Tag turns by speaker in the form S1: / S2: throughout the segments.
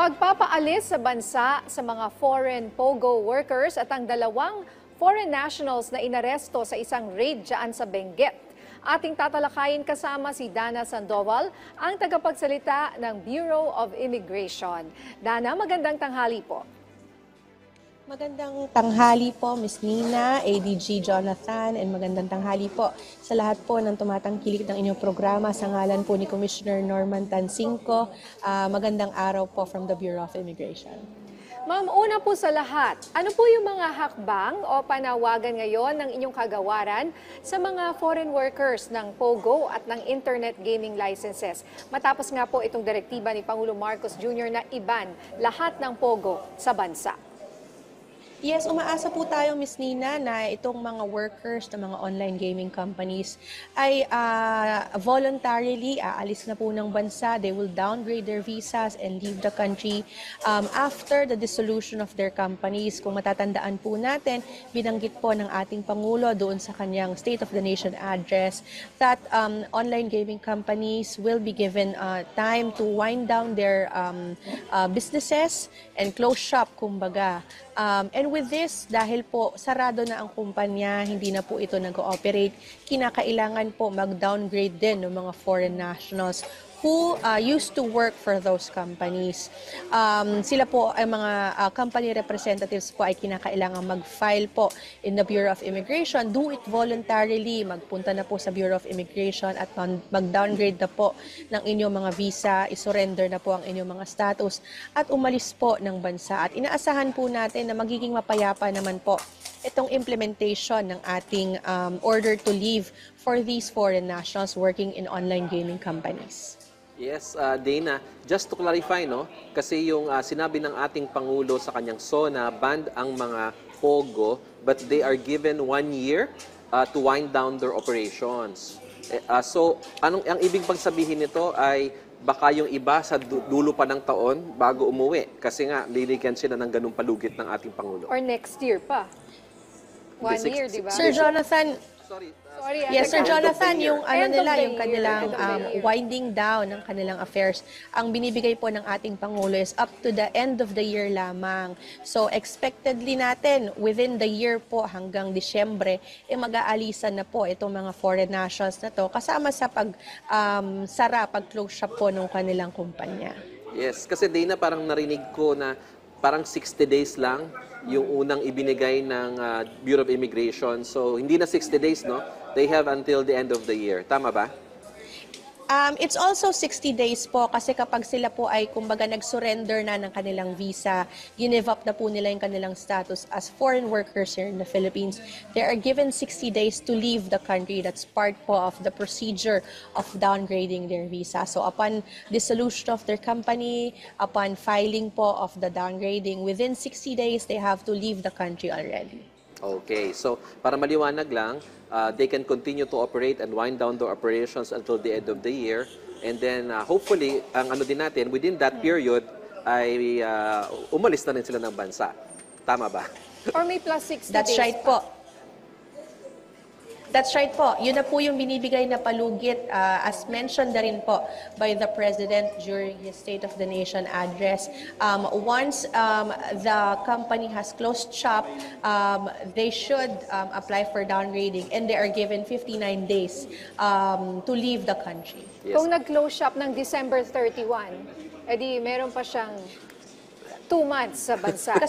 S1: Pagpapaalis sa bansa sa mga foreign POGO workers at ang dalawang foreign nationals na inaresto sa isang raid dyan sa Benguet. Ating tatalakayin kasama si Dana Sandoval, ang tagapagsalita ng Bureau of Immigration. Dana, magandang tanghali po.
S2: Magandang tanghali po, Ms. Nina, ADG Jonathan, and magandang tanghali po sa lahat po ng tumatangkilik ng inyong programa sa ngalan po ni Commissioner Norman Tansingco. Magandang araw po from the Bureau of Immigration.
S1: Ma'am, una po sa lahat, ano po yung mga hakbang o panawagan ngayon ng inyong kagawaran sa mga foreign workers ng POGO at ng internet gaming licenses? Matapos nga po itong direktiba ni Pangulo Marcos Jr. na iban lahat ng POGO sa bansa.
S2: Yes, umaasa po tayo, Ms. Nina, na itong mga workers ng mga online gaming companies ay voluntarily aalis na po ng bansa. They will downgrade their visas and leave the country after the dissolution of their companies. Kung matatandaan po natin, binanggit po ng ating Pangulo doon sa kanyang State of the Nation address that online gaming companies will be given time to wind down their businesses and close shop, kumbaga. And with this, dahil po sarado na ang kumpanya, hindi na po ito nag-ooperate, kinakailangan po mag-downgrade din ng mga foreign nationals who used to work for those companies. Sila po ay mga company representatives po ay kinakailangan mag-file po in the Bureau of Immigration. Do it voluntarily. Magpunta na po sa Bureau of Immigration at mag-downgrade na po ng inyong mga visa, isurrender na po ang inyong mga status at umalis po ng bansa. At inaasahan po natin na magiging mapayapa naman po itong implementation ng ating order to leave for these foreign nationals working in online gaming companies.
S3: Yes, Dana, just to clarify, no, kasi yung sinabi ng ating Pangulo sa kanyang SONA, banned ang mga POGO, but they are given 1 year to wind down their operations. So, ang ibig pang sabihin nito ay baka yung iba sa dulo pa ng taon bago umuwi, kasi nga liligyan sila ng ganung palugit ng ating Pangulo.
S1: Or next year pa. 1 year, di ba?
S2: Sir Jonathan,
S1: Sorry,
S2: yes, Sir Jonathan, yung
S1: End of the
S2: yung kanilang
S1: year.
S2: winding down ng kanilang affairs, ang binibigay po ng ating Pangulo is up to the end of the year lamang. So expectedly natin, within the year po hanggang Disyembre, mag-aalisan na po itong mga foreign nationals na to kasama sa pag-close shop po ng kanilang kumpanya.
S3: Yes, kasi Dana, parang narinig ko na parang 60 days lang yung unang ibinigay ng Bureau of Immigration. So, hindi na 60 days, no? They have until the end of the year. Tama ba?
S2: It's also 60 days po kasi kapag sila po ay kumbaga nag-surrender na ng kanilang visa, give up na po nila yung kanilang status as foreign workers here in the Philippines, they are given 60 days to leave the country. That's part po of the procedure of downgrading their visa. So upon dissolution of their company, upon filing po of the downgrading, within 60 days they have to leave the country already.
S3: Okay, so para maliwanag lang, they can continue to operate and wind down their operations until the end of the year. And then hopefully, ang ano din natin, within that period, ay umalis na rin sila ng bansa. Tama ba?
S1: Or may plus 60
S2: That's
S1: days
S2: right po. That's right po. Yun na po yung binibigay na palugit as mentioned na rin po by the President during his State of the Nation address. Once the company has closed shop, they should apply for downgrading and they are given 59 days to leave the country.
S3: Yes.
S1: Kung nag-close shop ng December 31, edi meron pa siyang 2 months sa bansa.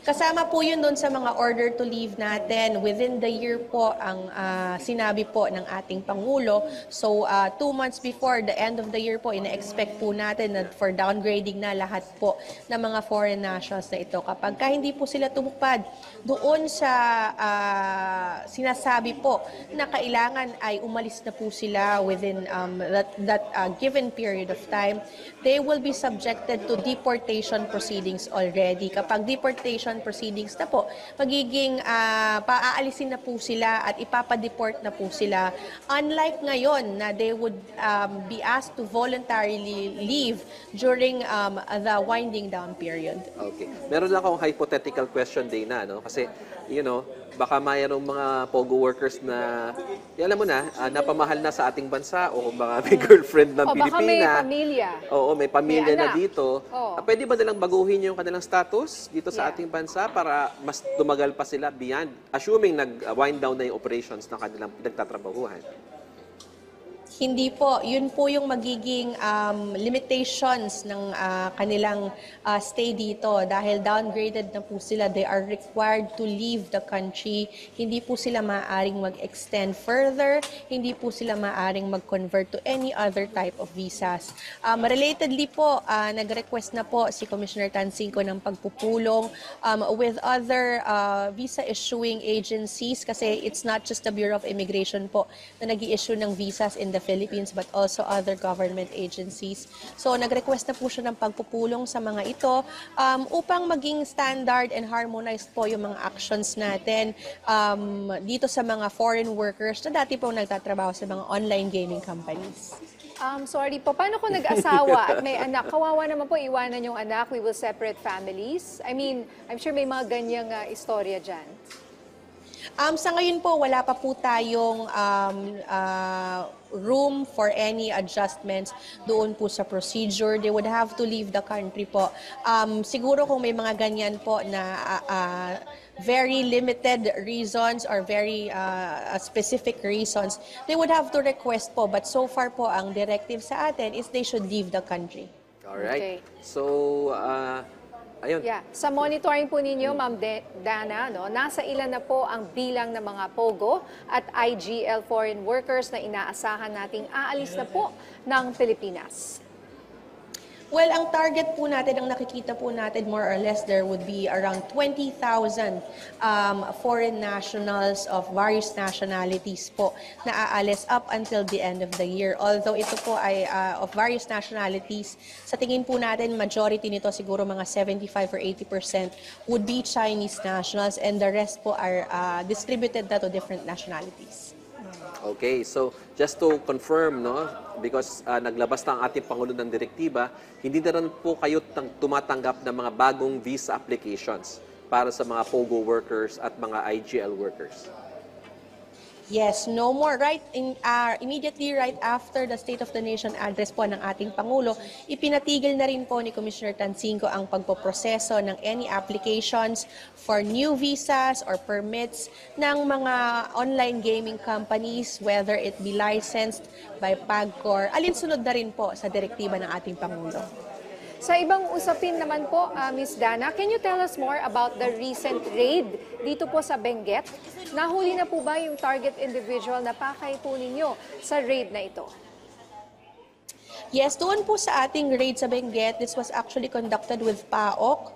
S2: Kasama po yun doon sa mga order to leave natin. Within the year po ang sinabi po ng ating Pangulo. So 2 months before the end of the year po, ina-expect po natin na for downgrading na lahat po ng mga foreign nationals na ito. Kapag hindi po sila tumupad doon sa sinasabi po na kailangan ay umalis na po sila within that given period of time, they will be subjected to deportation proceedings already. Kapag deportation immigration proceedings na po. Magiging paaalisin na po sila at ipapadeport na po sila. Unlike ngayon na they would be asked to voluntarily leave during the winding down period.
S3: Okay. Meron lang akong hypothetical question, Dana, no? Kasi, baka mayroong mga POGO workers na, alam mo na, napamahal na sa ating bansa o baka may girlfriend ng
S1: O baka may
S3: Pilipina.
S1: pamilya.
S3: Oo, may pamilya
S1: May
S3: na
S1: anak.
S3: dito.
S1: Oo.
S3: Pwede ba nilang baguhin yung kanilang status dito sa
S1: Yeah.
S3: ating bansa para mas tumagal pa sila beyond, assuming nag-wind down na yung operations ng kanilang pinagtatrabahuhan?
S2: Hindi po. Yun po yung magiging limitations ng kanilang stay dito. Dahil downgraded na po sila, they are required to leave the country. Hindi po sila maaaring mag-extend further. Hindi po sila maaaring mag-convert to any other type of visas. Relatedly po, nag-request na po si Commissioner Tansinko ng pagpupulong with other visa-issuing agencies kasi it's not just the Bureau of Immigration po na nag-i-issue ng visas in the Philippines but also other government agencies. So nag-request na po siya ng pagpupulong sa mga ito upang maging standard and harmonized po yung mga actions natin dito sa mga foreign workers na dati po nagtatrabaho sa mga online gaming companies.
S1: Sorry po, paano kung nag-asawa at may anak? Kawawa naman po, iwanan yung anak, we will separate families. I mean, I'm sure may mga ganyang istorya dyan.
S2: Sa ngayon po, wala pa po tayong room for any adjustments doon po sa procedure. They would have to leave the country po. Siguro kung may mga ganyan po na very limited reasons or very specific reasons, they would have to request po. But so far po, ang directive sa atin is they should leave the country.
S3: Alright.
S1: Okay.
S3: So, ayun.
S1: Yeah. Sa monitoring po ninyo, Ma'am Dana, nasa ilan na po ang bilang ng mga POGO at IGL foreign workers na inaasahan nating aalis na po ng Pilipinas?
S2: Well, ang target po natin, ang nakikita po natin more or less, there would be around 20,000 foreign nationals of various nationalities po na aalis up until the end of the year. Although ito po ay of various nationalities, sa tingin po natin, majority nito siguro mga 75 or 80% would be Chinese nationals and the rest po are distributed na to different nationalities.
S3: Okay, so just to confirm, because naglabas na ang ating Pangulo ng direktiba, hindi na rin po kayo tumatanggap ng mga bagong visa applications para sa mga POGO workers at mga IGL workers.
S2: Yes, no more. Immediately right after the State of the Nation address po ng ating Pangulo, ipinatigil na rin po ni Commissioner Tansinko ang pagpoproseso ng any applications for new visas or permits ng mga online gaming companies, whether it be licensed by PAGCOR. Alinsunod na rin po sa direktiba ng ating Pangulo.
S1: Sa ibang usapin naman po, Ms. Dana, can you tell us more about the recent raid dito po sa Benguet? Nahuli na po ba yung target individual na pakay po ninyo sa raid na ito?
S2: Yes, doon po sa ating raid sa Benguet, this was actually conducted with PAOK.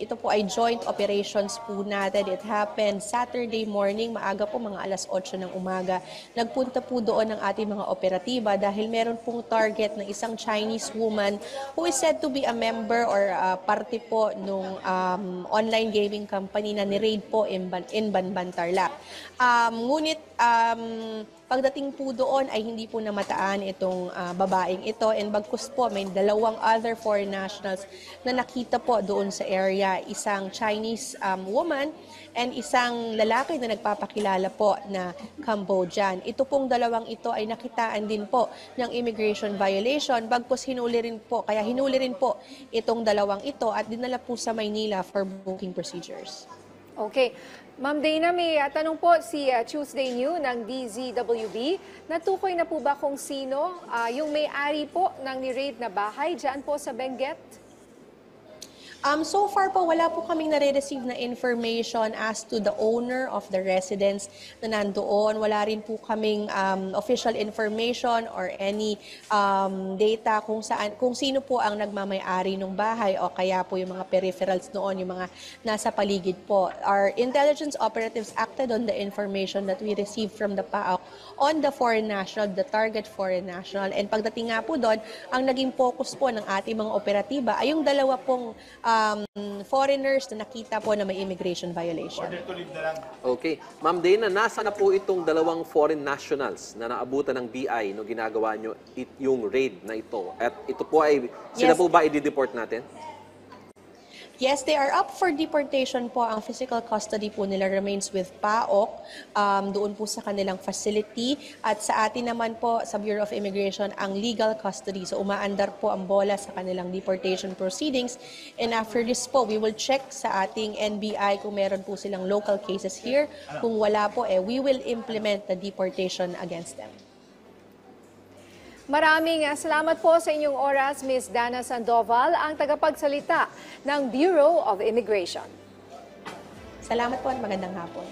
S2: Ito po ay joint operations po natin. It happened Saturday morning, maaga po, mga alas 8 ng umaga. Nagpunta po doon ang ating mga operatiba dahil meron pong target ng isang Chinese woman who is said to be a member or parte po nung online gaming company na ni-raid po in Banban, Tarlac. Ngunit pagdating po doon ay hindi po namataan itong babaeng ito and bagkus po may dalawang other foreign nationals na nakita po doon sa area, isang Chinese woman and isang lalaki na nagpapakilala po na Cambodian. Ito pong dalawang ito ay nakitaan din po ng immigration violation bagkus hinuli rin po itong dalawang ito at dinala po sa Maynila for booking procedures.
S1: Okay. Ma'am Dana, may tanong po si Tuesday New ng DZWB. Natukoy na po ba kung sino yung may-ari po ng ni-raid na bahay dyan po sa Benguet?
S2: So far po, wala po kaming nare-receive na information as to the owner of the residence na nandoon. Wala rin po kaming official information or any data kung sino po ang nagmamay-ari ng bahay o kaya po yung mga peripherals noon, yung mga nasa paligid po. Our intelligence operatives acted on the information that we received from the PAOK on the foreign national, the target foreign national. And pagdating nga po doon, ang naging focus po ng ating mga operatiba ay yung dalawa pong foreigners na nakita po na may immigration violation.
S3: Okay. Ma'am Dana, nasa na po itong dalawang foreign nationals na naabutan ng BI no ginagawa nyo yung raid na ito? At ito po ay, sila
S2: Yes.
S3: po ba i-deport natin?
S2: Yes, they are up for deportation po. Ang physical custody po nila remains with PAOK, doon po sa kanilang facility. At sa atin naman po, sa Bureau of Immigration, ang legal custody. So umaandar po ang bola sa kanilang deportation proceedings. And after this po, we will check sa ating NBI kung meron po silang local cases here. Kung wala po, we will implement the deportation against them.
S1: Maraming salamat po sa inyong oras, Ms. Dana Sandoval, ang tagapagsalita ng Bureau of Immigration.
S2: Salamat po at magandang hapon.